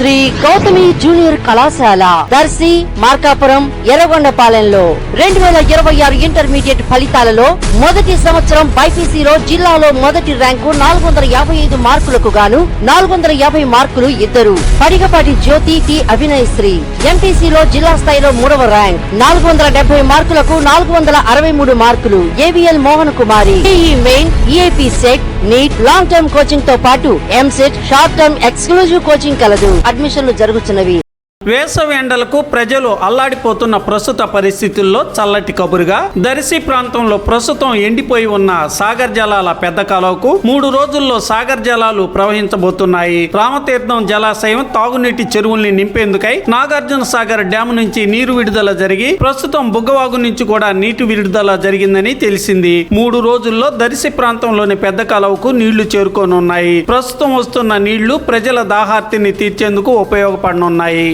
Shri Gautami junior కళాశాల Darsi, Markapuram, ఎర్రగొండపాలెంలో 2026 intermediate ఫలితాలలో మొదటి సంవత్సరం బైపీసీలో జిల్లాలో మొదటి ర్యాంకు 455 మార్కులకు గాను 450 మార్కులు ఇద్దరు. పడిగపాటి జ్యోతి టి అభినయశ్రీ. ఎంపీసీలో జిల్లా స్థాయిలో 3వ ర్యాంక్ 470 మార్కులకు 463 మార్కులు. AVL Mohan Kumari. EE main, EAPCET, NEET, long term coaching తో పాటు EAMCET, short term exclusive coaching కలదు. అడ్మిషన్లు జరుగుతున్నవి. వేసవి ఎండలకు ప్రజలు అల్లాడిపోతున్న ప్రస్తుత పరిస్థితుల్లో చల్లటి కబురుగా దర్శి ప్రాంతంలో ప్రస్తుతం ఎండిపోయి ఉన్న సాగర్ జలాల పెద్ద కాలువకు 3 రోజుల్లో సాగర్ జలాలు ప్రవహించబోతున్నాయి. రామతీర్థం జలాశయం తాగునీటి చెరువుల్ని నింపేందుకై నాగార్జున సాగర్ డ్యాము నుంచి నీరు విడుదల జరిగి ప్రస్తుతం బుగ్గవాగు నుంచి కూడా నీటి విడుదల జరిగిందని తెలిసింది. 3 రోజుల్లో దర్శి ప్రాంతంలోని పెద్ద కాలువకు నీళ్లు చేరుకోనున్నాయి. ప్రస్తుతం వస్తున్న నీళ్లు ప్రజల దాహార్తిని తీర్చేందుకు ఉపయోగపడనున్నాయి.